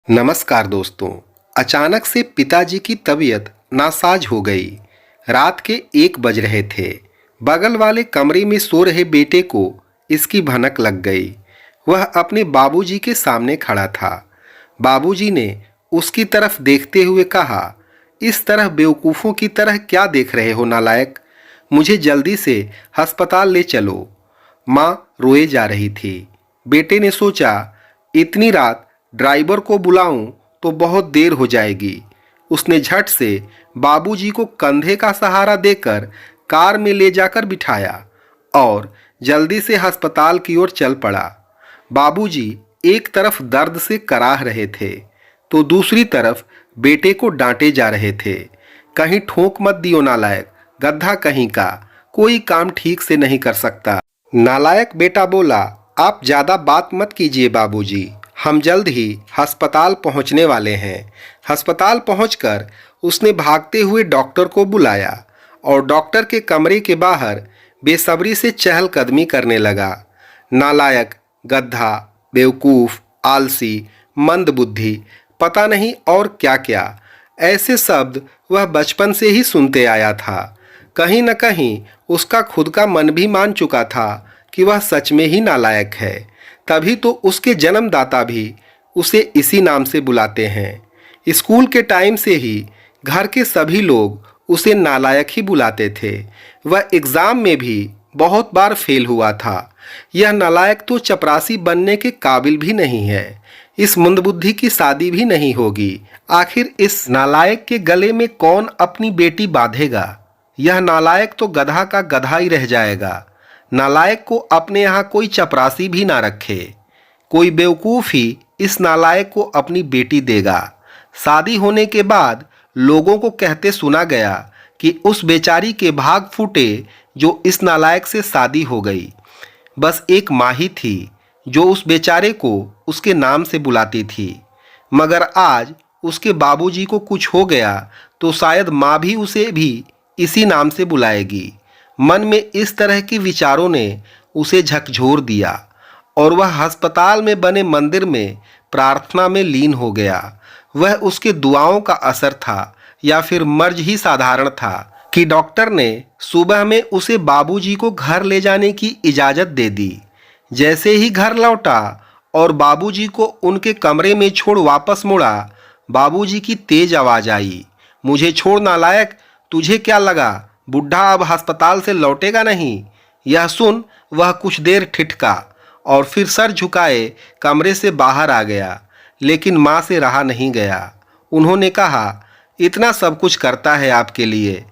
नमस्कार दोस्तों। अचानक से पिताजी की तबीयत नासाज हो गई। रात के 1 बज रहे थे। बगल वाले कमरे में सो रहे बेटे को इसकी भनक लग गई। वह अपने बाबूजी के सामने खड़ा था। बाबूजी ने उसकी तरफ देखते हुए कहा, इस तरह बेवकूफ़ों की तरह क्या देख रहे हो नालायक? मुझे जल्दी से अस्पताल ले चलो। माँ रोए जा रही थी। बेटे ने सोचा, इतनी रात ड्राइवर को बुलाऊं तो बहुत देर हो जाएगी। उसने झट से बाबूजी को कंधे का सहारा देकर कार में ले जाकर बिठाया और जल्दी से अस्पताल की ओर चल पड़ा। बाबूजी एक तरफ दर्द से कराह रहे थे तो दूसरी तरफ बेटे को डांटे जा रहे थे। कहीं ठोक मत दियो नालायक, गधा कहीं का, कोई काम ठीक से नहीं कर सकता। नालायक बेटा बोला, आप ज़्यादा बात मत कीजिए बाबूजी, हम जल्द ही अस्पताल पहुंचने वाले हैं। अस्पताल पहुंचकर उसने भागते हुए डॉक्टर को बुलाया और डॉक्टर के कमरे के बाहर बेसब्री से चहलकदमी करने लगा। नालायक, गधा, बेवकूफ़, आलसी, मंदबुद्धि, पता नहीं और क्या क्या ऐसे शब्द वह बचपन से ही सुनते आया था। कहीं न कहीं उसका खुद का मन भी मान चुका था कि वह सच में ही नालायक है। तभी तो उसके जन्मदाता भी उसे इसी नाम से बुलाते हैं। स्कूल के टाइम से ही घर के सभी लोग उसे नालायक ही बुलाते थे। वह एग्ज़ाम में भी बहुत बार फेल हुआ था। यह नालायक तो चपरासी बनने के काबिल भी नहीं है। इस मंदबुद्धि की शादी भी नहीं होगी। आखिर इस नालायक के गले में कौन अपनी बेटी बांधेगा? यह नालायक तो गधा का गधा ही रह जाएगा। नालायक को अपने यहाँ कोई चपरासी भी ना रखे। कोई बेवकूफ़ ही इस नालायक को अपनी बेटी देगा। शादी होने के बाद लोगों को कहते सुना गया कि उस बेचारी के भाग फूटे जो इस नालायक से शादी हो गई। बस एक माँ ही थी जो उस बेचारे को उसके नाम से बुलाती थी। मगर आज उसके बाबूजी को कुछ हो गया तो शायद माँ भी उसे भी इसी नाम से बुलाएगी। मन में इस तरह के विचारों ने उसे झकझोर दिया और वह अस्पताल में बने मंदिर में प्रार्थना में लीन हो गया। वह उसके दुआओं का असर था या फिर मर्ज ही साधारण था कि डॉक्टर ने सुबह में उसे बाबूजी को घर ले जाने की इजाज़त दे दी। जैसे ही घर लौटा और बाबूजी को उनके कमरे में छोड़ वापस मुड़ा, बाबूजी की तेज आवाज़ आई, मुझे छोड़ नालायक, तुझे क्या लगा बुढ़ा अब अस्पताल से लौटेगा नहीं? यह सुन वह कुछ देर ठिठका और फिर सर झुकाए कमरे से बाहर आ गया। लेकिन माँ से रहा नहीं गया। उन्होंने कहा, इतना सब कुछ करता है आपके लिए,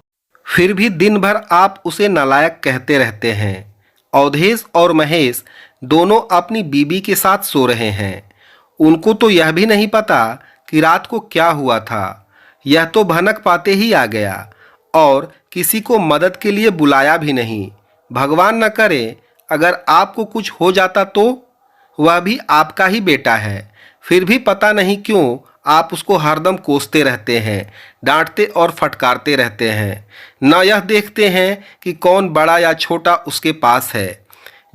फिर भी दिन भर आप उसे नालायक कहते रहते हैं। अवधेश और महेश दोनों अपनी बीबी के साथ सो रहे हैं। उनको तो यह भी नहीं पता कि रात को क्या हुआ था। यह तो भनक पाते ही आ गया और किसी को मदद के लिए बुलाया भी नहीं। भगवान न करे अगर आपको कुछ हो जाता तो? वह भी आपका ही बेटा है, फिर भी पता नहीं क्यों आप उसको हरदम कोसते रहते हैं, डांटते और फटकारते रहते हैं। न यह देखते हैं कि कौन बड़ा या छोटा उसके पास है।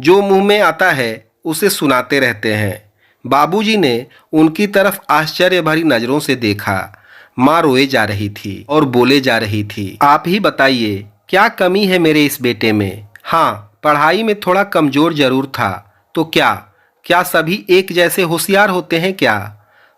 जो मुंह में आता है उसे सुनाते रहते हैं। बाबूजी ने उनकी तरफ आश्चर्य भरी नज़रों से देखा। माँ रोए जा रही थी और बोले जा रही थी, आप ही बताइए क्या कमी है मेरे इस बेटे में? हाँ, पढ़ाई में थोड़ा कमज़ोर जरूर था। तो क्या क्या सभी एक जैसे होशियार होते हैं क्या?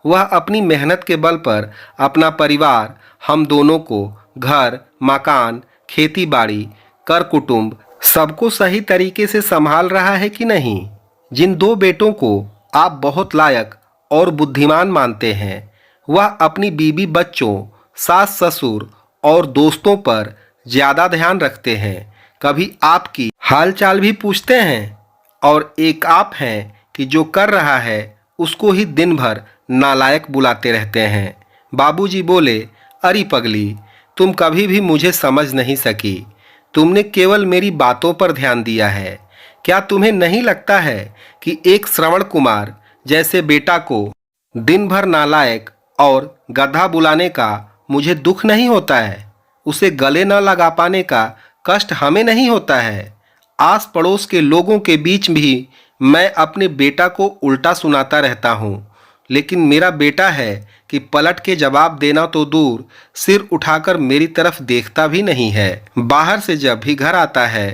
वह अपनी मेहनत के बल पर अपना परिवार, हम दोनों को, घर मकान, खेती बाड़ी, कर कुटुंब सबको सही तरीके से संभाल रहा है कि नहीं? जिन 2 बेटों को आप बहुत लायक और बुद्धिमान मानते हैं, वह अपनी बीबी, बच्चों, सास ससुर और दोस्तों पर ज़्यादा ध्यान रखते हैं। कभी आपकी हालचाल भी पूछते हैं? और एक आप हैं कि जो कर रहा है उसको ही दिन भर नालायक बुलाते रहते हैं। बाबूजी बोले, अरे पगली, तुम कभी भी मुझे समझ नहीं सकी। तुमने केवल मेरी बातों पर ध्यान दिया है। क्या तुम्हें नहीं लगता है कि एक श्रवण कुमार जैसे बेटा को दिन भर नालायक और गधा बुलाने का मुझे दुख नहीं होता है? उसे गले न लगा पाने का कष्ट हमें नहीं होता है? आस पड़ोस के लोगों के बीच भी मैं अपने बेटा को उल्टा सुनाता रहता हूँ। लेकिन मेरा बेटा है कि पलट के जवाब देना तो दूर, सिर उठाकर मेरी तरफ देखता भी नहीं है। बाहर से जब भी घर आता है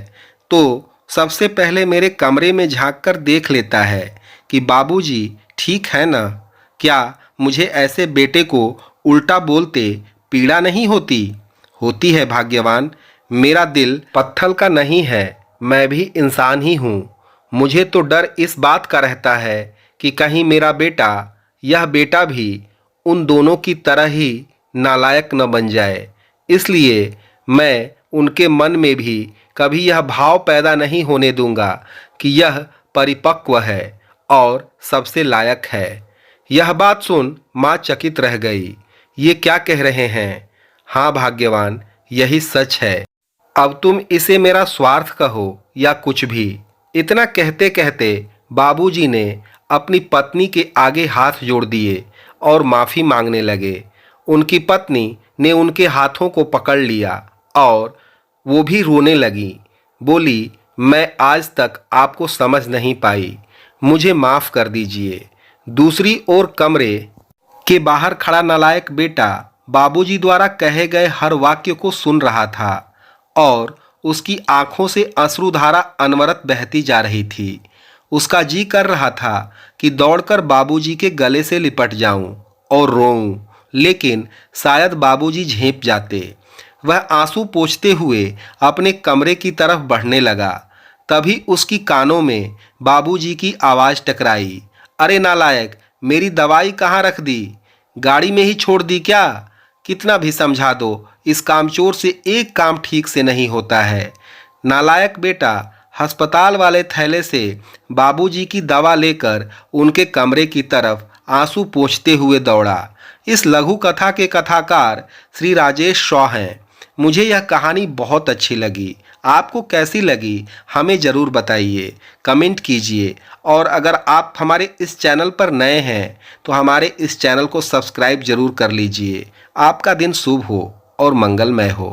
तो सबसे पहले मेरे कमरे में झांक कर देख लेता है कि बाबूजी ठीक है ना, क्या मुझे ऐसे बेटे को उल्टा बोलते पीड़ा नहीं होती? होती है भाग्यवान। मेरा दिल पत्थर का नहीं है, मैं भी इंसान ही हूँ। मुझे तो डर इस बात का रहता है कि कहीं मेरा बेटा, यह बेटा भी उन दोनों की तरह ही नालायक न बन जाए। इसलिए मैं उनके मन में भी कभी यह भाव पैदा नहीं होने दूंगा कि यह परिपक्व है और सबसे लायक है। यह बात सुन माँ चकित रह गई। ये क्या कह रहे हैं? हाँ भाग्यवान, यही सच है। अब तुम इसे मेरा स्वार्थ कहो या कुछ भी। इतना कहते कहते बाबूजी ने अपनी पत्नी के आगे हाथ जोड़ दिए और माफ़ी मांगने लगे। उनकी पत्नी ने उनके हाथों को पकड़ लिया और वो भी रोने लगी। बोली, मैं आज तक आपको समझ नहीं पाई, मुझे माफ़ कर दीजिए। दूसरी ओर कमरे के बाहर खड़ा नालायक बेटा बाबूजी द्वारा कहे गए हर वाक्य को सुन रहा था और उसकी आंखों से अश्रुधारा अनवरत बहती जा रही थी। उसका जी कर रहा था कि दौड़कर बाबूजी के गले से लिपट जाऊं और रोऊं, लेकिन शायद बाबूजी झेंप जाते। वह आंसू पोंछते हुए अपने कमरे की तरफ बढ़ने लगा। तभी उसकी कानों में बाबूजी की आवाज़ टकराई, अरे नालायक, मेरी दवाई कहाँ रख दी? गाड़ी में ही छोड़ दी क्या? कितना भी समझा दो, इस कामचोर से एक काम ठीक से नहीं होता है। नालायक बेटा अस्पताल वाले थैले से बाबूजी की दवा लेकर उनके कमरे की तरफ आंसू पोंछते हुए दौड़ा। इस लघु कथा के कथाकार श्री राजेश शॉ हैं। मुझे यह कहानी बहुत अच्छी लगी। आपको कैसी लगी हमें ज़रूर बताइए, कमेंट कीजिए। और अगर आप हमारे इस चैनल पर नए हैं तो हमारे इस चैनल को सब्सक्राइब ज़रूर कर लीजिए। आपका दिन शुभ हो और मंगलमय हो।